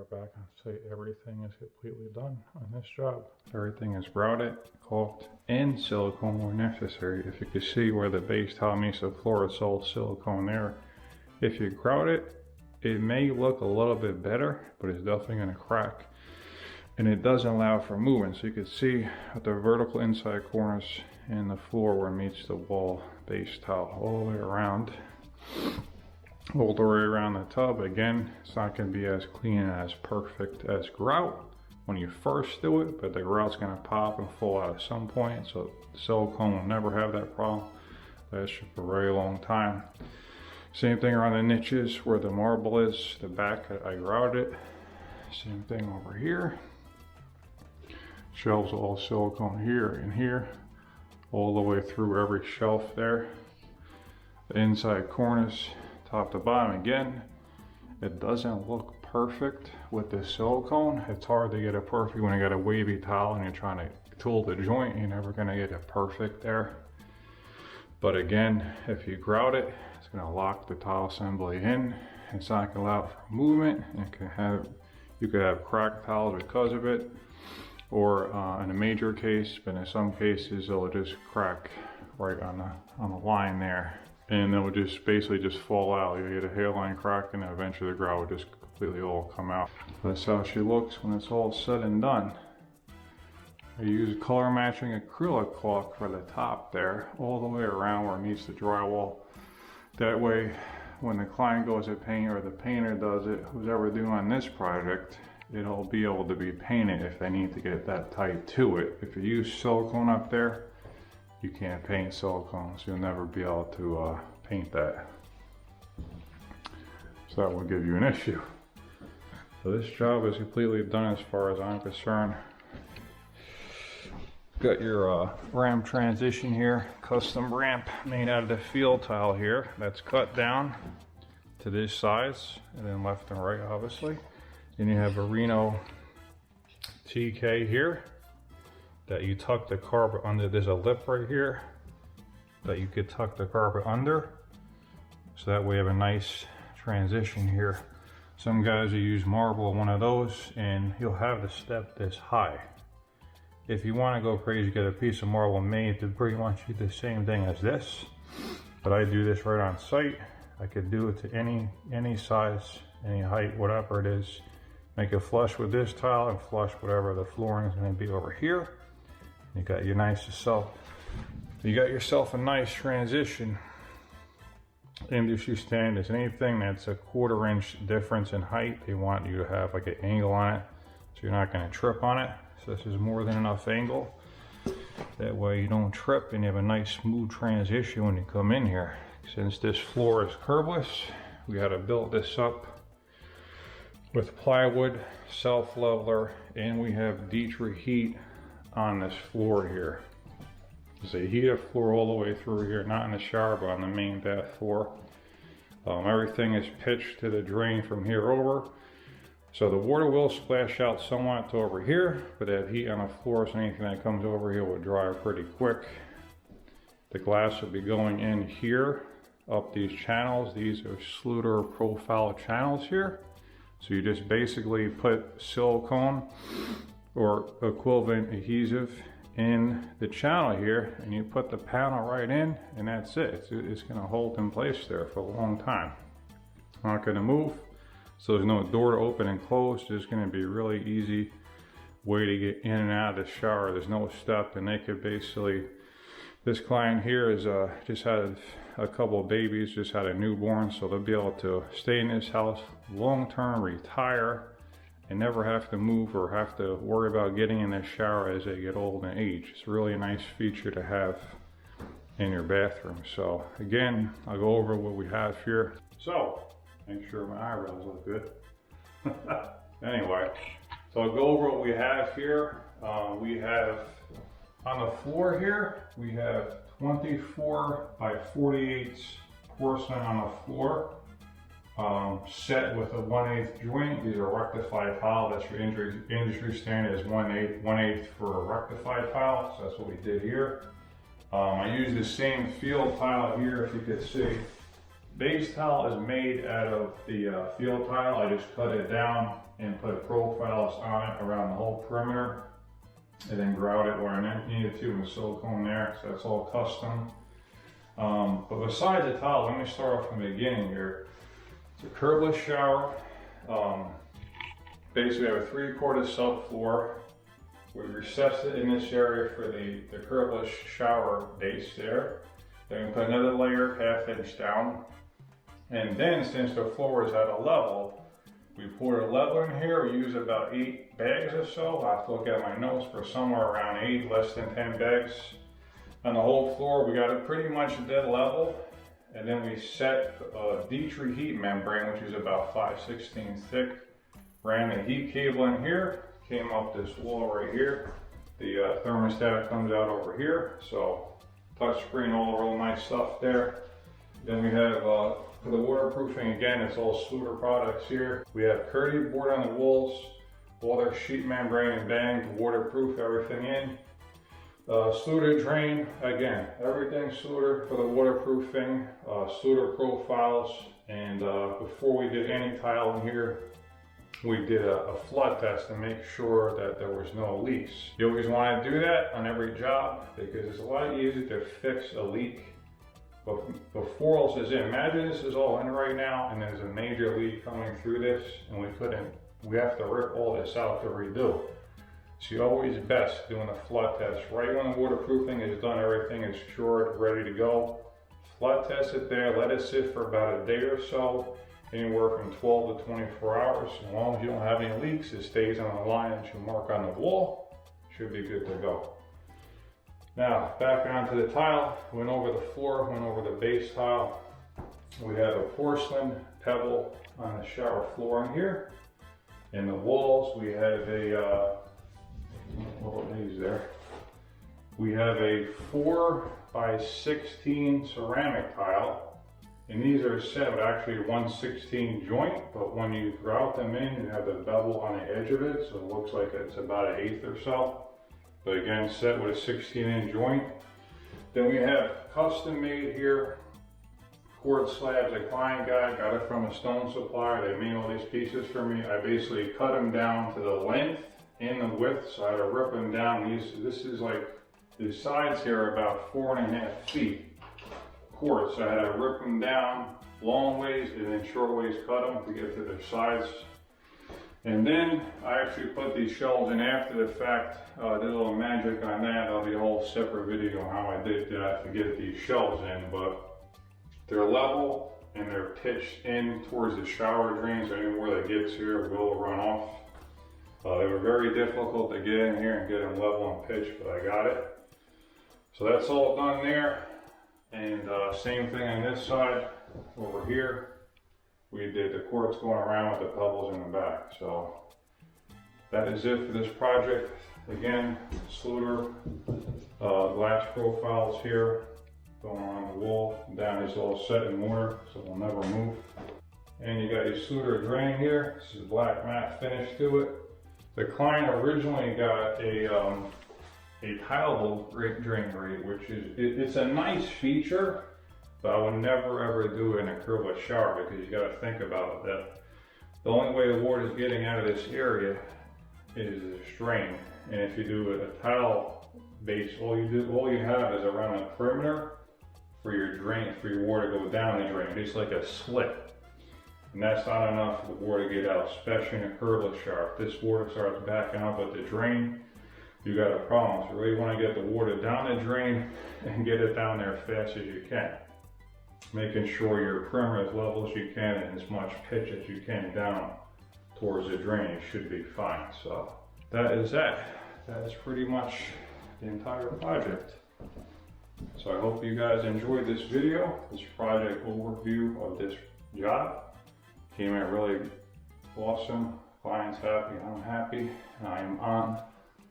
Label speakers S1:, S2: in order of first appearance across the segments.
S1: are back on site. Everything is completely done on this job. Everything is grouted, caulked, and silicone where necessary. If you can see where the base tile meets the floor, it's all silicone there. If you grout it, it may look a little bit better, but it's definitely going to crack. And it doesn't allow for movement. So you can see at the vertical inside corners and the floor where it meets the wall base tile all the way around. All the way around the tub. Again, it's not going to be as clean and as perfect as grout when you first do it, but the grout's going to pop and fall out at some point, so the silicone will never have that problem. Lasts you for a very long time. Same thing around the niches where the marble is, the back I grouted it. Same thing over here. Shelves all silicone here and here, all the way through every shelf there. The inside corners, top to bottom. Again, it doesn't look perfect with the silicone. It's hard to get it perfect when you got a wavy tile and you're trying to tool the joint. You're never gonna get it perfect there. But again, if you grout it, it's gonna lock the tile assembly in. It's not gonna allow for movement. You could have cracked tiles because of it, or in a major case, but in some cases it'll just crack right on the line there. And it would just basically just fall out. You get a hairline crack and eventually the grout would just completely all come out. That's how she looks when it's all said and done. I use color matching acrylic caulk for the top there, all the way around where it meets the drywall. That way, when the client goes to paint or the painter does it, who's ever doing this project, it'll be able to be painted if they need to get that tight to it. If you use silicone up there, you can't paint silicone, so you'll never be able to paint that. So that will give you an issue. So this job is completely done as far as I'm concerned. Got your ramp transition here, custom ramp made out of the field tile here. That's cut down to this size, and then left and right, obviously. Then you have a Reno TK here that you tuck the carpet under. There's a lip right here that you could tuck the carpet under. So that way you have a nice transition here. Some guys will use marble, one of those, and you'll have the step this high. If you want to go crazy, get a piece of marble made to pretty much do the same thing as this. But I do this right on site. I could do it to any size, any height, whatever it is. Make it flush with this tile and flush whatever the flooring is going to be over here. You got your yourself a nice transition industry standards. Anything that's a 1/4 inch difference in height, they want you to have like an angle on it, so you're not going to trip on it. So this is more than enough angle. That way you don't trip and you have a nice smooth transition when you come in here. Since this floor is curbless, we had to build this up with plywood, self-leveler, and we have Dietrich heat on this floor here. There's a heated floor all the way through here, not in the shower, but on the main bath floor. Everything is pitched to the drain from here over. So the water will splash out somewhat to over here, but that heat on the floor, so anything that comes over here will dry pretty quick. The glass will be going in here, up these channels. These are Schluter profile channels here. So you just basically put silicone or equivalent adhesive in the channel here, and you put the panel right in, and that's it. It's going to hold in place there for a long time. Not going to move, so there's no door to open and close. It's going to be a really easy way to get in and out of the shower. There's no step, and they could basically, this client here is just had a couple of babies, just had a newborn, so they'll be able to stay in this house long term, retire, and never have to move or have to worry about getting in the shower as they get old and age. It's really a nice feature to have in your bathroom. So again, I'll go over what we have here. So, make sure my eyebrows look good. Anyway, so I'll go over what we have here. We have, on the floor here, we have 24 by 48 porcelain on the floor. Set with a 1/8 joint. These are rectified tile. That's your industry standard is 1/8 for a rectified tile. So that's what we did here. I used the same field tile here, if you could see. base tile is made out of the field tile. I just cut it down and put profiles on it around the whole perimeter, and then grout it where I needed to with silicone there, so that's all custom. But besides the tile, let me start off from the beginning here. It's a curbless shower. Basically, I have a 3/4 subfloor. We recessed it in this area for the curbless shower base there. Then we put another layer 1/2 inch down. And then, since the floor is at a level, we poured a level in here. We use about 8 bags or so. I'll have to look at my notes, for somewhere around 8, less than 10 bags. On the whole floor, we got it pretty much dead level. And then we set a D3 heat membrane, which is about 5/16 thick. Ran the heat cable in here, came up this wall right here. The thermostat comes out over here, so touch screen, all real nice stuff there. Then we have, for the waterproofing, again, it's all Sluter products here. We have Curdy board on the walls, all their sheet membrane and bang to waterproof everything in. Sluter drain, again, everything Sluter for the waterproofing, Sluter profiles, and before we did any tile in here, we did a flood test to make sure that there was no leaks. You always want to do that on every job because it's a lot easier to fix a leak before all this is in. Imagine this is all in right now and there's a major leak coming through this and we have to rip all this out to redo. So you're always best doing a flood test. Right when the waterproofing is done, everything is cured, ready to go. Flood test it there, let it sit for about a day or so. Anywhere from 12 to 24 hours. As long as you don't have any leaks, it stays on the line that you mark on the wall. Should be good to go. Now, back onto the tile. Went over the floor, went over the base tile. We have a porcelain pebble on the shower floor in here. In the walls, we have a, what are these there? We have a 4x16 ceramic tile. And these are set with actually 1/16 joint, but when you grout them in, you have the bevel on the edge of it, so it looks like it's about 1/8 or so. But again, set with a 16-inch joint. Then we have custom made here, quartz slabs. A client got it from a stone supplier. They made all these pieces for me. I basically cut them down to the length and the width, so I had to rip them down. This is like, the sides here are about 4.5 feet. Quartz, so I had to rip them down long ways and then short ways cut them to get to their sides. And then I actually put these shelves in after the fact. Did a little magic on that. That'll be a whole separate video on how I did that to get these shelves in, but they're level and they're pitched in towards the shower drain, so anywhere that gets here will run off. They were very difficult to get in here and get them level and pitched, but I got it. So that's all done there. And same thing on this side over here. We did the quartz going around with the pebbles in the back. So that is it for this project. Again, Sluter glass profiles here going on the wall. Down is all set in mortar, so it will never move. And you got your Sluter drain here. This is black matte finish to it. The client originally got a tileable drain grate, which is, it's a nice feature, but I would never ever do it in a curbless shower because you got to think about that. The only way the water is getting out of this area is this drain, and if you do a tile base, all you have is around the perimeter for your drain, for your water to go down the drain. It's like a slit, and that's not enough for the water to get out, especially in a curbless shower. If this water starts backing up at the drain, you got a problem. So you really want to get the water down the drain and get it down there as fast as you can. Making sure your perimeter as level as you can and as much pitch as you can down towards the drain. You should be fine. So that is that. That is pretty much the entire project. So I hope you guys enjoyed this video, this project overview of this job. Came out really awesome. Client's happy, I'm happy, and I am on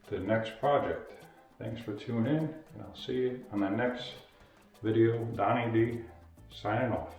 S1: to the next project. Thanks for tuning in, and I'll see you on the next video. Donnie D signing off.